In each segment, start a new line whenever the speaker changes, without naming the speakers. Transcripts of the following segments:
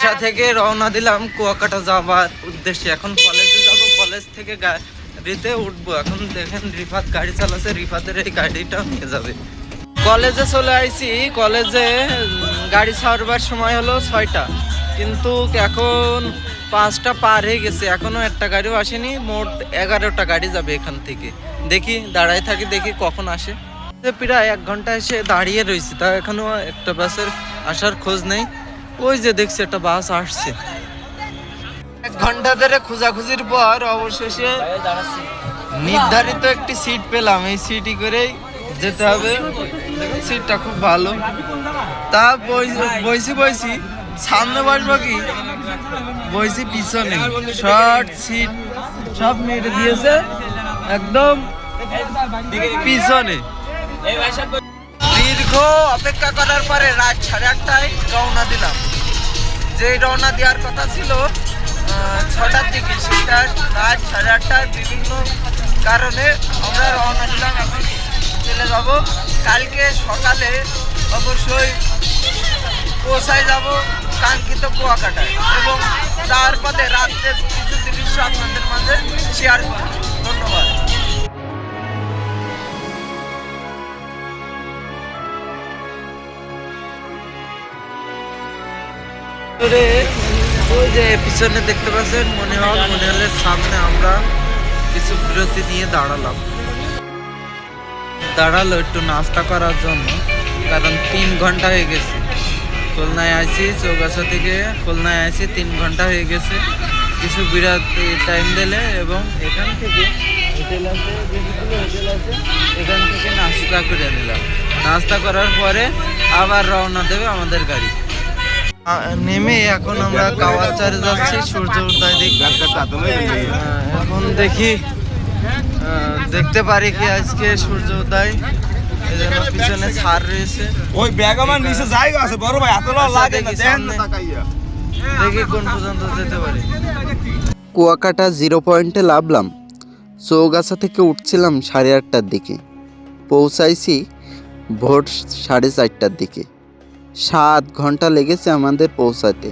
বাসা থেকে রওনা দিলাম কুয়াকাটা যাবার উদ্দেশ্যে। এখন কলেজে যাব, কলেজ থেকে গাড়িতে উঠবো। এখন দেখেন রিফাত গাড়ি চালাচ্ছে, রিফাতের এই গাড়িটা নিয়ে যাবে। কলেজে চলে আইছি, কলেজে গাড়ি ছাড়বার সময় হলো 6টা, কিন্তু এখন 5টা পার হয়ে গেছে, এখনো একটা গাড়িও আসেনি। মোট 11টা গাড়ি যাবে এখান থেকে। দেখি দাঁড়াই থাকি, দেখি কখন আসে। প্রায় 1 ঘন্টা এসে দাঁড়িয়ে রয়েছি, তা এখনো একটা বাসের আসার খোঁজ নেই। ওই যে দেখছি একটা বাস আসছে। 1 ঘন্টা ধরে খোঁজাখুঁজির পর অবশেষে নির্ধারিত একটি সিট পেলাম। এই সিটই করেই যেতে হবে। দেখুন সিটটা খুব ভালো। তা বইছি সামনে বসবো কি বইছি পিছনে, শর্ট সিট সব মেরে দিয়েছে একদম পিছনে। দীর্ঘ অপেক্ষা করার পরে রাত 8:30টায় রওনা দিলাম। যে রওনা দেওয়ার কথা ছিল 6টার দিকে, সেটা রাত 8:30টায় বিভিন্ন কারণে আমরা রওনা দিলাম। এখন চলে যাব কালকে সকালে, অবশ্যই পৌঁছায় যাব কাঙ্ক্ষিত কুয়াকাটায়, এবং তার পথে রাত্রের কিছু দৃশ্য আপনাদের মাঝে শেয়ার করব। ধন্যবাদ। ওই যে পিছনে দেখতে পাচ্ছেন মনে হলের সামনে আমরা কিছু বিরতি নিয়ে দাঁড়ালো একটু নাস্তা করার জন্য, কারণ 3 ঘন্টা হয়ে গেছে। খুলনায় আইছি, চৌগাছা থেকে খুলনায় আইছি, 3 ঘন্টা হয়ে গেছে। কিছু বিরতি টাইম দিলে এবং এখান থেকে হোটেল আছে, যেগুলো হোটেল আছে এখান থেকে নাস্তা করে নিলাম। নাস্তা করার পরে আবার রওনা দেবে আমাদের গাড়ি। নেমে এখন আমরা কাওয়াচারে যাচ্ছি সূর্য উদয় দেখি। এখন দেখি দেখতে পারি কি আজকে সূর্য উদয়। এজন্য পিছনে ছাড় রয়েছে।
ওই ব্যাগ আমার নিচে জায়গা আছে বড় ভাই, এত লাগে না, দেখেন না তাকাইয়া।
দেখি কোন পর্যন্ত যেতে পারি।
কুয়াকাটা 0 পয়েন্টে নামলাম। চৌগাছা থেকে উঠছিলাম 8:30টার দিকে, পৌঁছাইছি ভোর 4:30টার দিকে। 7 ঘন্টা লেগেছে আমাদের পৌঁছাতে।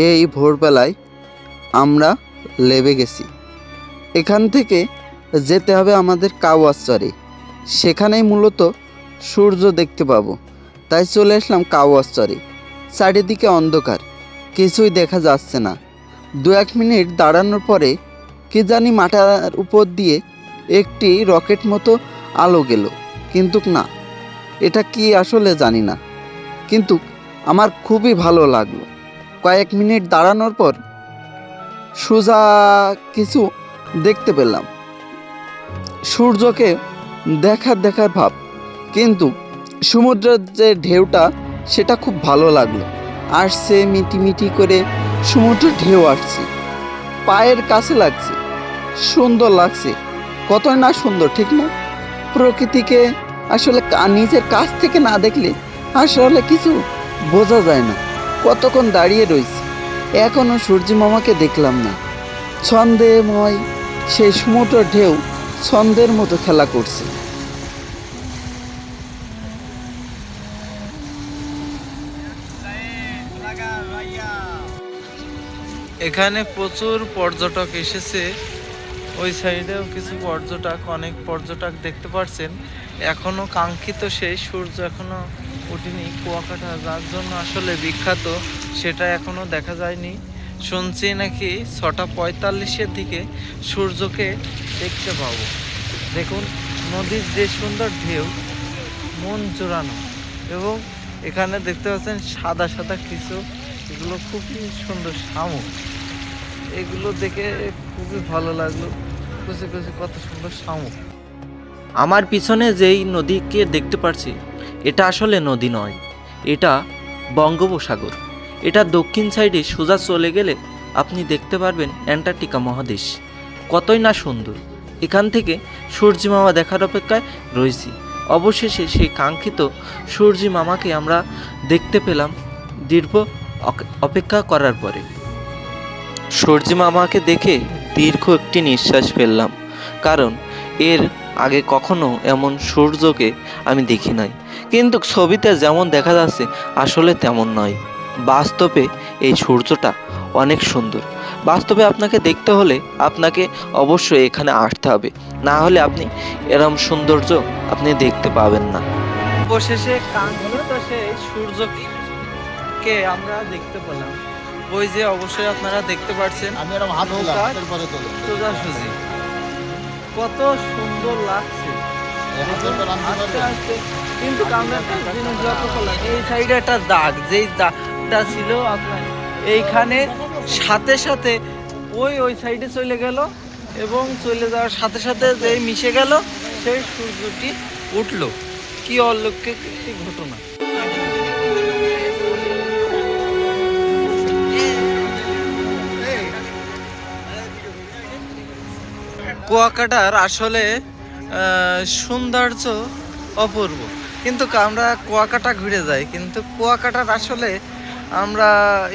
এই ভোরবেলায় আমরা লেবে গেছি। এখান থেকে যেতে হবে আমাদের কাওয়াচরে, সেখানেই মূলত সূর্য দেখতে পাবো। তাই চলে আসলাম কাওয়াচরে। চারিদিকে অন্ধকার, কিছুই দেখা যাচ্ছে না। 2-1 মিনিট দাঁড়ানোর পরে কি জানি মাথার উপর দিয়ে একটি রকেট মতো আলো গেল, কিন্তু না, এটা কি আসলে জানি না, কিন্তু আমার খুবই ভালো লাগলো। কয়েক মিনিট দাঁড়ানোর পর সোজা কিছু দেখতে পেলাম, সূর্যকে দেখার ভাব, কিন্তু সমুদ্রের যে ঢেউটা সেটা খুব ভালো লাগলো। আসছে মিটি করে সমুদ্রের ঢেউ আসছে, পায়ের কাছে লাগছে, সুন্দর লাগছে। কতই না সুন্দর, ঠিক না? প্রকৃতিকে আসলে নিজের কাছ থেকে না দেখলে আসলে কিছু বোঝা যায় না। কতক্ষণ দাঁড়িয়ে রয়েছি, এখনও সূর্য মামাকে দেখলাম না। ছন্দেময় সেই সমুদ্রের ঢেউ ছন্দের মতো খেলা করছে।
এখানে প্রচুর পর্যটক এসেছে। ওই সাইডেও কিছু পর্যটক, অনেক পর্যটক দেখতে পাচ্ছেন। এখনো কাঙ্ক্ষিত সেই সূর্য এখনো ওঠেনি। কুয়াকাটা যার জন্য আসলে বিখ্যাত সেটা এখনো দেখা যায়নি। শুনছি নাকি 6:45-এর দিকে সূর্যকে দেখতে পাবো। দেখুন নদীর যে সুন্দর ঢেউ, মন জোড়ানো। এবং এখানে দেখতে পাচ্ছেন সাদা কিছু, এগুলো খুবই সুন্দর শামুক। এগুলো দেখে খুবই ভালো লাগলো। কুচি কত সুন্দর শামুক। আমার পিছনে যেই নদীকে দেখতে পাচ্ছি, এটা আসলে নদী নয়, এটা বঙ্গোপসাগর। এটা দক্ষিণ সাইডে সোজা চলে গেলে আপনি দেখতে পারবেন অ্যান্টার্কটিকা মহাদেশ। কতই না সুন্দর। এখান থেকে সূর্য মামা দেখার অপেক্ষায় রয়েছি। অবশেষে সেই কাঙ্ক্ষিত সূর্য মামাকে আমরা দেখতে পেলাম দীর্ঘ অপেক্ষা করার পরে। সূর্য মামাকে দেখে দীর্ঘ একটি নিঃশ্বাস ফেললাম, কারণ এর আগে কখনো এমন সূর্যকে আমি দেখি নাই। কিন্তু ছবিতে যেমন দেখা যাচ্ছে আসলে তেমন নয়।
বাস্তবে এই সূর্যটা অনেক সুন্দর। বাস্তবে আপনাকে দেখতে হলে আপনাকে অবশ্যই এখানে আসতে হবে, না হলে আপনি এরম সৌন্দর্য আপনি দেখতে পাবেন না।
অবশেষে কাঙ্ক্ষিত সেই সূর্যকে আমরা দেখতে পেলাম। ওই যে অবশ্যই আপনারা দেখতে পাচ্ছেন
আমি এরকম হাত দিলাম,
নৌকা
হাতের পরে তোলো।
সোজাসুজি কত সুন্দর লাগছে।
এই হাতের পরে আনতে
আস্তে
পারবে?
আস্তে কিন্তু আমরা একটা জিনিস লক্ষ্য করলাম, এই সাইডে একটা দাগ, যেই দাগটা ছিল আপনার এইখানে সাথে সাথে ওই সাইডে চলে গেল এবং চলে যাওয়ার সাথে সাথে যেই মিশে গেল সেই সূর্যটি উঠলো। কি অলৌকিক একটি ঘটনা। কুয়াকাটার আসলে সৌন্দর্য অপূর্ব, কিন্তু আমরা কুয়াকাটা ঘুরে যাই, কিন্তু কুয়াকাটার আসলে আমরা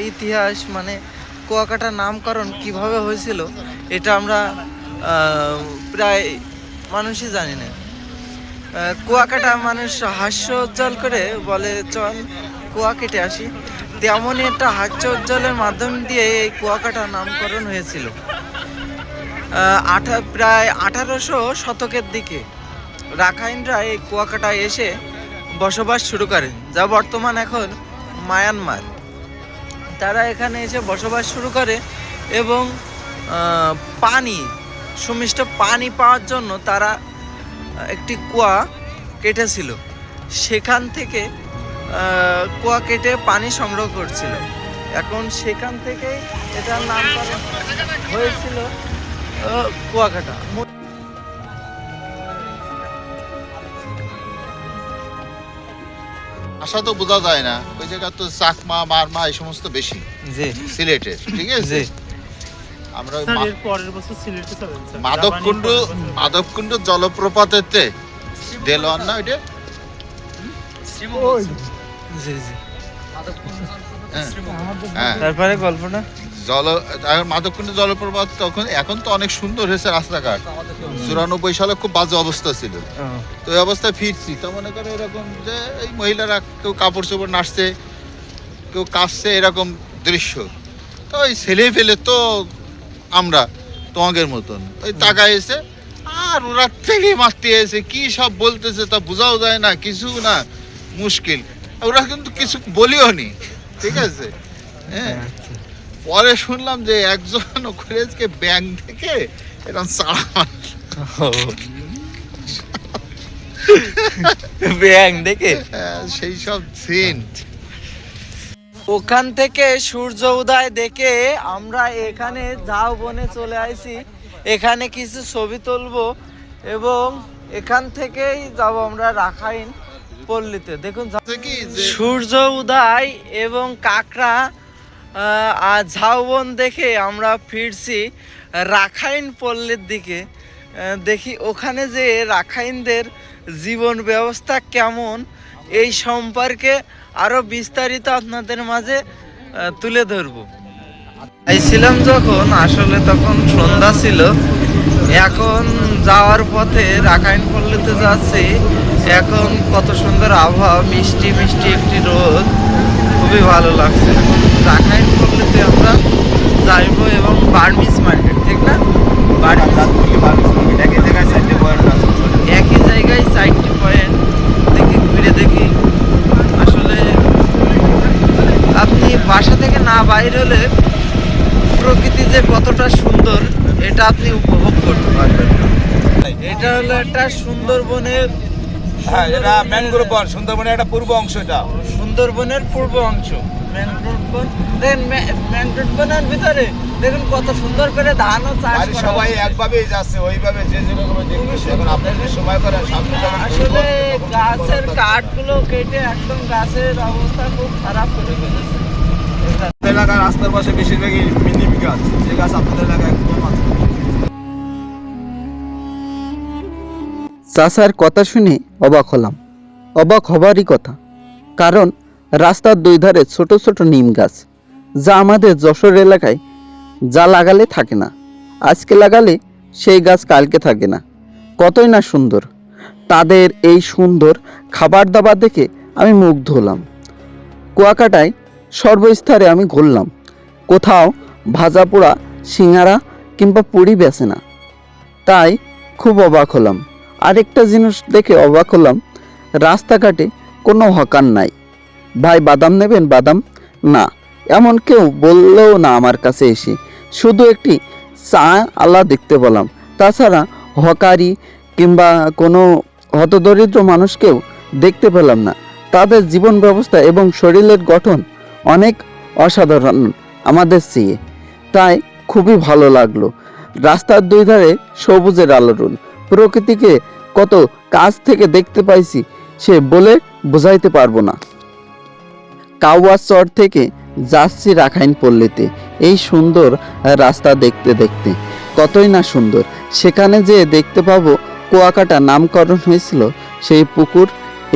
ইতিহাস মানে কুয়াকাটার নামকরণ কিভাবে হয়েছিল এটা আমরা প্রায় মানুষই জানি না। কুয়াকাটা মানুষ হাস্যোজ্জ্বল করে বলে চল কুয়া কেটে আসি, তেমনই একটা হাস্যোজ্জ্বলের মাধ্যম দিয়ে এই কুয়াকাটার নামকরণ হয়েছিল। প্রায় 1800 শতকের দিকে রাখাইনরা এই কুয়াকাটায় এসে বসবাস শুরু করেন, যা বর্তমান এখন মায়ানমার। তারা এখানে এসে বসবাস শুরু করে এবং পানি, সুমিষ্ট পানি পাওয়ার জন্য তারা একটি কুয়া কেটেছিল, সেখান থেকে কুয়া কেটে পানি সংগ্রহ করছিল। এখন সেখান থেকেই এটার নামকরণ হয়েছিল কুয়াকাটা।
আশা তো বোঝা যায় না, ওই জায়গা তো চাকমা মারমা এই সমস্ত বেশি
জি
সিলেটের, ঠিক আছে।
জি
আমরা ওই
স্যার, এর পরের বছর সিলেটে যাবেন স্যার।
মাধবকুণ্ড জলপ্রপাতেতে দেলোয়ার না ওইটা,
জি জি
হ্যাঁ হ্যাঁ
তারপরে গল্পটা
মাধবকুণ্ড জলপ্রপাত তখন, এখন তো অনেক সুন্দর হয়েছে রাস্তাঘাট। 94 সালে খুব বাজে অবস্থা ছিল, তো এই অবস্থায় ফিরছি তো মনে করে এরকম যে এই মহিলারা কেউ কাপড় চোপড় নাড়ছে, কেউ কাশছে, এরকম দৃশ্য। তো ওই ছেলে ফেলে তো আমরা তোমাদের মতন ওই তাকায় এসে আর ওরা থেকে মারতে এসে কি সব বলতেছে তা বোঝাও যায় না, কিছু না, মুশকিল। ওরা কিন্তু কিছু বলিও নি, ঠিক আছে। হ্যাঁ, পরে শুনলাম যে একজন ওখানে ব্যাংক থেকে এরকম চাড়া
ব্যাং দেখে
সেই সব সিন।
ওখান থেকে সূর্য উদয় দেখে আমরা এখানে ঝাউবনে চলে আসি, এখানে কিছু ছবি তুলবো এবং এখান থেকেই যাব আমরা রাখাইন পল্লীতে। দেখুন
কি যে
সূর্য উদয় এবং কাকড়া আর ঝাউবন দেখে আমরা ফিরছি রাখাইন পল্লীর দিকে। দেখি ওখানে যে রাখাইনদের জীবন ব্যবস্থা কেমন, এই সম্পর্কে আরো বিস্তারিত আপনাদের মাঝে তুলে ধরব। ছিলাম যখন আসলে তখন সন্ধ্যা ছিল, এখন যাওয়ার পথে রাখাইন পল্লীতে যাচ্ছি। এখন কত সুন্দর আবহাওয়া, মিষ্টি মিষ্টি একটি রোদ, খুবই ভালো লাগছে। এখন রাখাইন পল্লীতে আমরা যাইব এবং বার্মিজ মার্কেট, ঠিক না, একই জায়গায় 4টি পয়েন্ট দেখি, ঘুরে দেখি। আসলে আপনি বাসা থেকে না বাইর হলে প্রকৃতি যে কতটা সুন্দর এটা আপনি উপভোগ করতে পারবেন। এটা হলো একটা সুন্দরবনের,
হ্যাঁ এটা ম্যানগ্রোভ বন, সুন্দরবনের একটা পূর্ব অংশ। এটা
সুন্দরবনের পূর্ব অংশ ম্যানগ্রোভ বন। দেখেন ম্যানগ্রোভ বনের ভিতরে দেখুন কত সুন্দর করে ধানও চাষ
বাড়ির
করা
সবাই
হচ্ছে।
একভাবেই যাচ্ছে, ওইভাবে যে যেরকম দেখতেছে। এখন আপনার যে সময় করেন সামনে যখন
আসলে গাছের কাঠগুলো কেটে একদম গাছের অবস্থা খুব খারাপ করে ফেলেছে।
এলাকার রাস্তার পাশে বেশিরভাগই মিনিম গাছ, যে গাছ আপনাদের এলাকায় কম আছে।
চাচার কথা শুনে অবাক হলাম। অবাক হবারই কথা, কারণ রাস্তার দুই ধারে ছোট ছোট নিম গাছ, যা আমাদের যশোর এলাকায় যা লাগালে থাকে না, আজকে লাগালে সেই গাছ কালকে থাকে না। কতই না সুন্দর। তাদের এই সুন্দর খাবার দাবার দেখে আমি মুগ্ধ হলাম। কুয়াকাটায় সর্বস্তরে আমি ঘুরলাম, কোথাও ভাজা পোড়া সিঙ্গারা কিংবা পুরি বেচে না। তাই খুব অবাক হলাম। আরেকটা জিনিস দেখে অবাক হলাম, রাস্তাঘাটে কোনো হকার নাই। ভাই বাদাম নেবেন? বাদাম না, এমন কেউ বললেও না আমার কাছে এসে। শুধু একটি চা আলা দেখতে পেলাম। তাছাড়া হকারি কিংবা কোনো হতদরিদ্র মানুষকেও দেখতে পেলাম না। তাদের জীবন ব্যবস্থা এবং শরীরের গঠন অনেক অসাধারণ আমাদের চেয়ে। তাই খুবই ভালো লাগলো। রাস্তার দুই ধারে সবুজের আলোড়ন, প্রকৃতিকে কত কাছ থেকে দেখতে পাইছি সে বলে বোঝাইতে পারবো না। কাউয়া চর থেকে যাচ্ছি রাখাইন পল্লীতে। এই সুন্দর রাস্তা দেখতে দেখতে কতই না সুন্দর। সেখানে যে দেখতে পাবো কুয়াকাটা নামকরণ হয়েছিল সেই পুকুর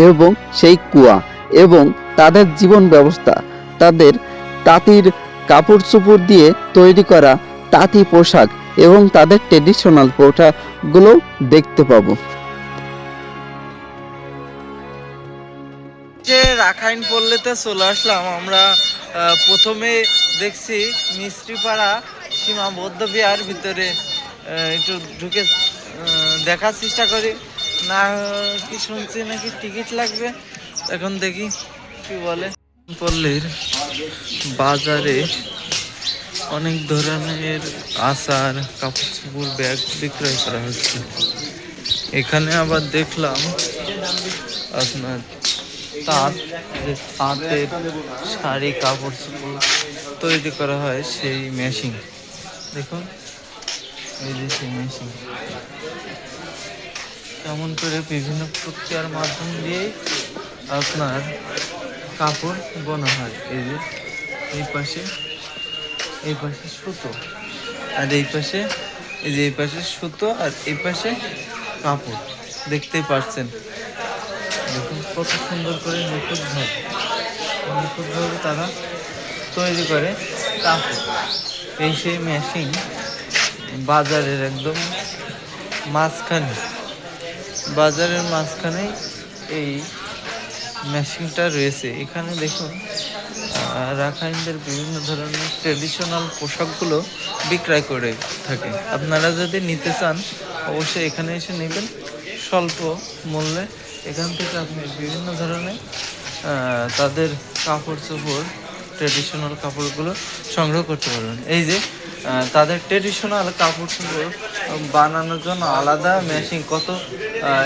এবং সেই কুয়া, এবং তাদের জীবন ব্যবস্থা, তাদের তাঁতির কাপড় চোপড় দিয়ে তৈরি করা তাঁতি পোশাক এবং তাদের ট্রেডিশনাল পোশাকগুলো দেখতে পাবো।
যে রাখাইন পল্লীতে চলে আসলাম আমরা। প্রথমে দেখছি মিস্ত্রিপাড়া সীমাবদ্ধ বিহার ভিতরে একটু ঢুকে দেখার চেষ্টা করি। না কি শুনছি নাকি টিকিট লাগবে, এখন দেখি কি বলে। পল্লীর বাজারে অনেক ধরনের আচার, কাপড় চোপড়, ব্যাগ বিক্রয় করা হচ্ছে। এখানে আবার দেখলাম আপনার তাঁত, যে তাঁতের শাড়ি কাপড় চোপড় তৈরি করা হয় সেই মেশিন। দেখুন এই যে সেই মেশিন কেমন করে বিভিন্ন প্রক্রিয়ার মাধ্যম দিয়ে আপনার কাপড় বোনা হয়। এই যে এই পাশে সুতো, আর এই পাশে এই পাশে সুতো, আর এই পাশে কাপড়। দেখতেই পাচ্ছেন, দেখুন কত সুন্দর করে নিখুঁতভাবে তারা তৈরি করে কাপড়। এই সেই মেশিন বাজারের একদম বাজারের মাঝখানে এই মেশিনটা রয়েছে। এখানে দেখুন রাখাইনদের বিভিন্ন ধরনের ট্রেডিশনাল পোশাকগুলো বিক্রয় করে থাকে। আপনারা যদি নিতে চান অবশ্যই এখানে এসে নেবেন স্বল্প মূল্যে। এখান থেকে আপনি বিভিন্ন ধরনের তাদের কাপড় চোপড়, ট্রেডিশনাল কাপড়গুলো সংগ্রহ করতে পারবেন। এই যে তাদের ট্রেডিশনাল কাপড় চোপড় বানানোর জন্য আলাদা মেশিন, কত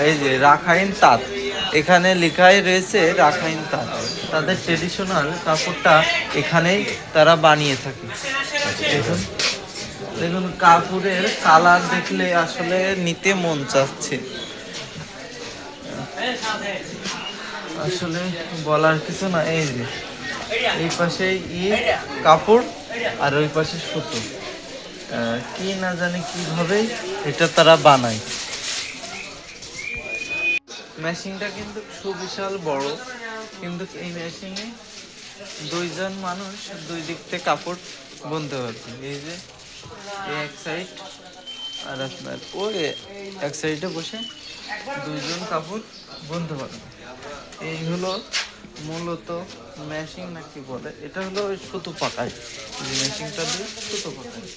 এই যে রাখাইন তাঁত, এখানে লেখাই রয়েছে রাখাইন তাঁত। তাদের ট্রেডিশনাল কাপড়টা এখানেই তারা বানিয়ে থাকে। দেখুন কাপড়ের কালার দেখলে আসলে নিতে মন চাচ্ছে, আসলে বলার কিছু না। এই যে এই পাশে কাপড় আর ওই পাশে সুতো, কি না জানি কিভাবে এটা তারা বানায়। মেশিনটা কিন্তু সুবিশাল বড়, কিন্তু এই মেশিনে দুইজন মানুষ দুই দিক থেকে কাপড় বুনতে পারবে। এই যে এক সাইড আর আপনার ওই এক সাইডে বসে দুইজন কাপড় বুনতে পারবে। এই হলো মূলত মেশিন নাকি বলে, এটা হলো ওই সুতো পাকায়, যে মেশিনটা দিয়ে সুতো পাকায়।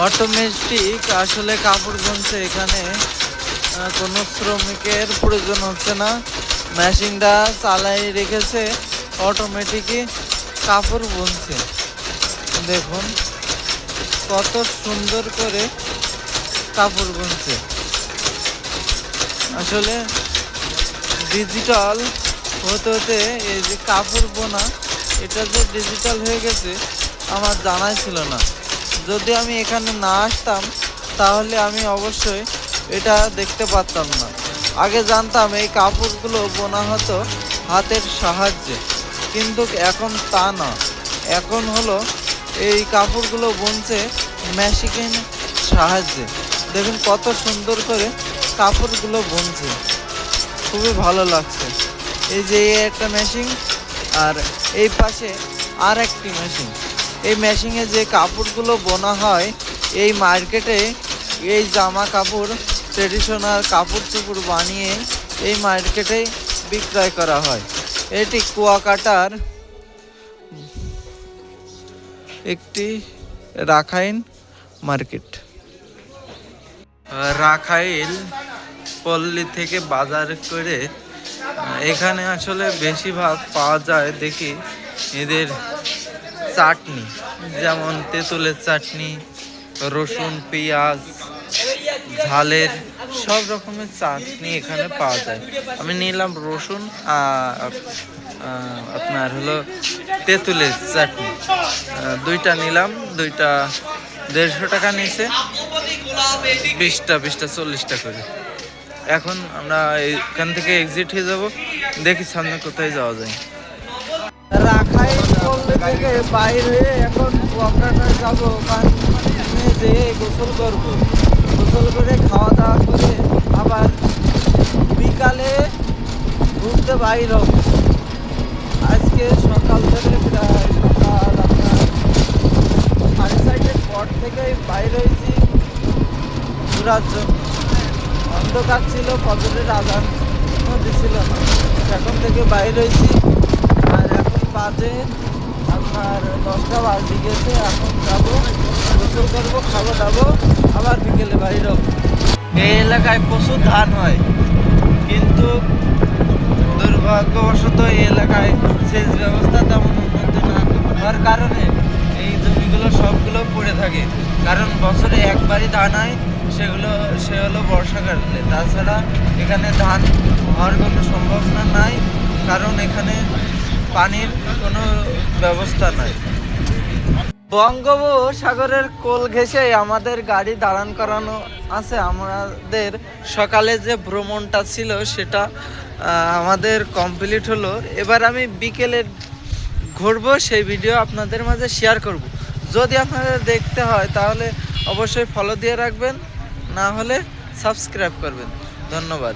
অটোমেটিক আসলে কাপড় বুনছে, এখানে কোনো শ্রমিকের প্রয়োজন হচ্ছে না। মেশিনটা চালাই রেখেছে, অটোমেটিকই কাপড় বুনছে। দেখুন কত সুন্দর করে কাপড় বুনছে। আসলে ডিজিটাল হতে হতে এই যে কাপড় বোনা, এটা যে ডিজিটাল হয়ে গেছে আমার জানাই ছিল না। যদি আমি এখানে না আসতাম তাহলে আমি অবশ্যই এটা দেখতে পারতাম না। আগে জানতাম এই কাপড়গুলো বোনা হতো হাতের সাহায্যে, কিন্তু এখন তা না। এখন হলো এই কাপড়গুলো বুনছে মেশিনের সাহায্যে। দেখুন কত সুন্দর করে কাপড়গুলো বুনছে, খুবই ভালো লাগছে। এই যে একটা মেশিন আর এই পাশে আর একটি মেশিন, এই মেশিনে যে কাপড়গুলো বোনা হয় এই মার্কেটে এই জামা কাপড় ট্রেডিশনাল কাপড় চোপড় বানিয়ে এই মার্কেটে বিক্রয় করা হয়। এটি কুয়াকাটার একটি রাখাইন মার্কেট। রাখাইল পল্লী থেকে বাজার করে এখানে আসলে বেশিরভাগ পাওয়া যায় দেখি এদের চাটনি, যেমন তেঁতুলের চাটনি, রসুন, পেঁয়াজ, ঝালের সব রকমের চাটনি এখানে পাওয়া যায়। আমি নিলাম রসুন আপনার হলো তেঁতুলের চাটনি, দুইটা নিলাম, দুইটা 150 টাকা নিয়েছে, 20টা 40টা করে। এখন আমরা এখান থেকে এক্সিট হয়ে যাব, দেখি সামনে কোথায় যাওয়া যায়। রাখাইন পল্লী থেকে বাইরে এখন কুয়াকাটা যাবো, ওখানে যে গোসল করবো, গোসল করে খাওয়া দাওয়া করে আবার বিকালে ঘুরতে বাইর হব। আজকে সকাল থেকে প্রায় সকাল আপনার 4:30 পর থেকে বাইর হয়েছি ঘোরার জন্য। অন্ধকার ছিল, ফজরের আজান দিছিল না, এখন থেকে বাইর হয়েছি। আর এখন বাজে আপনার 10টা বাজে গেছে। এখন যাবো, গোসল করবো, খাবো দাবো, আবার বিকেলে বাইর হবো। এই এলাকায় প্রচুর ধান হয়, কিন্তু দুর্ভাগ্যবশত এই এলাকায় সেচ ব্যবস্থা তেমন উন্নত না হওয়ার কারণে এই জমিগুলো সবগুলো পড়ে থাকে। কারণ বছরে একবারই ধান হয়, সে হলো বর্ষাকালে। তাছাড়া এখানে ধান হওয়ার কোনো সম্ভাবনা নাই, কারণ এখানে পানির কোনো ব্যবস্থা নাই। বঙ্গোপসাগরের কোল ঘেঁষে আমাদের গাড়ি দাঁড়ান করানো আছে। আমাদের সকালে যে ভ্রমণটা ছিল সেটা আমাদের কমপ্লিট হলো। এবার আমি বিকেলে ঘুরবো, সেই ভিডিও আপনাদের মাঝে শেয়ার করব। যদি আপনাদের দেখতে হয় তাহলে অবশ্যই ফলো দিয়ে রাখবেন, না হলে সাবস্ক্রাইব করবেন। ধন্যবাদ।